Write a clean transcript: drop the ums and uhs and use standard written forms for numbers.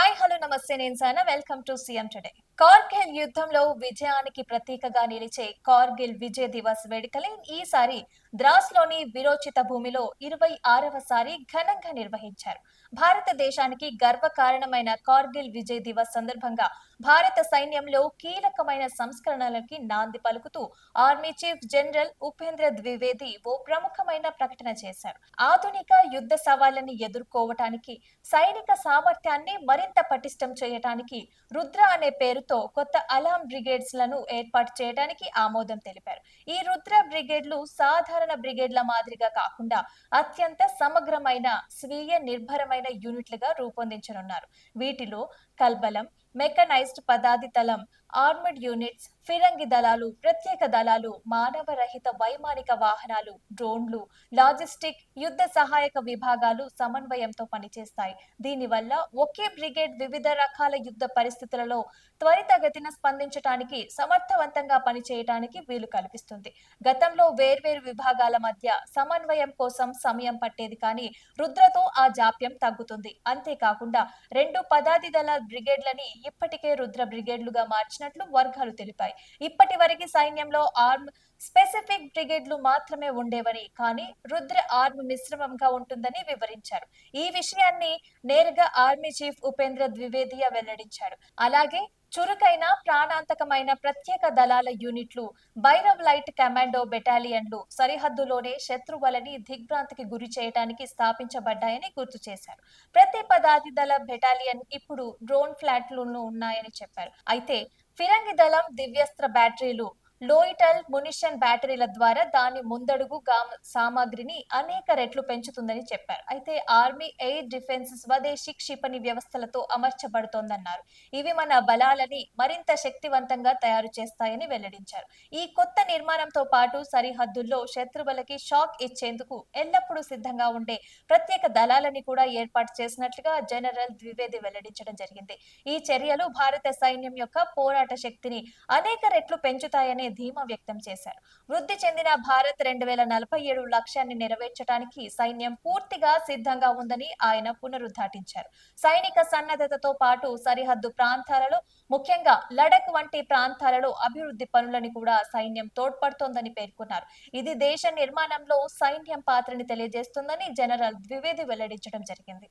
Hi hello నమస్తే నేను సానా welcome to CM today. Kargil యుద్ధంలో విజయానికి ప్రతీకగా నిలిచే కార్గిల్ విజయ్ దివస్ వేడుకలు ఈసారి ద్రాస్లోని విరోచిత భూమిలో 26వ సారి ఘనంగా నిర్వహించారు. భారతదేశానికి గర్వకారణమైన కార్గిల్ విజయ్ దివస్ సందర్భంగా భారత సైన్యంలో కీలకమైన సంస్కరణలకి నాంది పలుకుతూ army chief general Upendra Dwivedi ఓ ప్రముఖమైన ప్రకటన చేశారు. ఆధునిక యుద్ధ సవాళ్లను ఎదుర్కోవటానికి సైనిక సామర్థ్యాన్ని మరింత పటిష్టం చేయడానికి రుద్ర అనే పేరుతో కొత్త అలాం బ్రిగేడ్స్ లను ఏర్పాటు చేయడానికి ఆమోదం తెలిపారు. ఈ రుద్ర బ్రిగేడ్లు సాధారణ బ్రిగేడ్ల మాదిరిగా కాకుండా అత్యంత సమగ్రమైన స్వీయ నిర్భరమైన యూనిట్లుగా రూపొందించనున్నారు. వీటిలో కల్బలం, మెకనైజ్డ్ పదాతి దళం, ఆర్మడ్ యూనిట్స్, ఫిరంగి దళాలు, ప్రత్యేక దళాలు, మానవ రహిత వైమానిక వాహనాలు, డ్రోన్లు, లాజిస్టిక్, యుద్ధ సహాయక విభాగాలు సమన్వయంతో పనిచేస్తాయి. దీనివల్ల ఒకే బ్రిగేడ్ వివిధ రకాల యుద్ధ పరిస్థితులలో త్వరితగతిన స్పందించడానికి సమర్థవంతంగా పనిచేయడానికి వీలు కల్పిస్తుంది. గతంలో వేర్వేరు విభాగాల మధ్య సమన్వయం కోసం సమయం పట్టేది, కానీ రుద్రతో ఆ జాప్యం తగ్గుతుంది. అంతేకాకుండా రెండు పదాతి దళ బ్రిగేడ్లని ఇప్పటికే రుద్ర బ్రిగేడ్లుగా మార్చినట్లు వర్గాలు తెలిపాయి. ఇప్పటి వరకు సైన్యంలో ఆర్మ్ స్పెసిఫిక్ బ్రిగేడ్లు మాత్రమే ఉండేవని, కానీ రుద్ర ఆర్మ్ మిశ్రమంగా ఉంటుందని వివరించారు. ఈ విషయాన్ని నేరుగా ఆర్మీ చీఫ్ ఉపేంద్ర ద్వివేదియా వెల్లడించారు. అలాగే చురుకైన ప్రాణాంతకమైన ప్రత్యేక దళాల యూనిట్లు, భైరవ్ లైట్ కమాండో బెటాలియన్లు సరిహద్దులోనే శత్రువులని దిగ్భ్రాంతికి గురి చేయడానికి స్థాపించబడ్డాయని గుర్తు చేశారు. ప్రతి పదాతి దళ బెటాలియన్ ఇప్పుడు డ్రోన్ ఫ్లాట్లను ఉన్నాయని చెప్పారు. అయితే ఫిరంగి దళం దివ్యస్త్ర బ్యాటరీలు, లోయిటల్ మునిషన్ బ్యాటరీల ద్వారా దాని ముందడుగు సామాగ్రిని అనేక రెట్లు పెంచుతుందని చెప్పారు. అయితే ఆర్మీ ఎయిర్ డిఫెన్స్ స్వదేశీ క్షిపణి వ్యవస్థలతో అమర్చబడుతోందన్నారు. ఇవి మన బలాలని మరింత శక్తివంతంగా తయారు చేస్తాయని వెల్లడించారు. ఈ కొత్త నిర్మాణంతో పాటు సరిహద్దుల్లో శత్రువులకి షాక్ ఇచ్చేందుకు ఎల్లప్పుడూ సిద్ధంగా ఉండే ప్రత్యేక దళాలని కూడా ఏర్పాటు చేసినట్లుగా జనరల్ ద్వివేది వెల్లడించడం జరిగింది. ఈ చర్యలు భారత సైన్యం యొక్క పోరాట శక్తిని అనేక రెట్లు పెంచుతాయని ధీమా వ్యక్తం చేశారు. వృద్ధి చెందిన భారత్ 2047 లక్ష్యాన్ని నెరవేర్చడానికి సైన్యం పూర్తిగా సిద్ధంగా ఉందని ఆయన పునరుద్ఘాటించారు. సైనిక సన్నద్ధతతో పాటు సరిహద్దు ప్రాంతాలలో, ముఖ్యంగా లడక్ వంటి ప్రాంతాలలో అభివృద్ధి పనులను కూడా సైన్యం తోడ్పడుతోందని పేర్కొన్నారు. ఇది దేశ నిర్మాణంలో సైన్యం పాత్రని తెలియజేస్తుందని జనరల్ ద్వివేది వెల్లడించడం జరిగింది.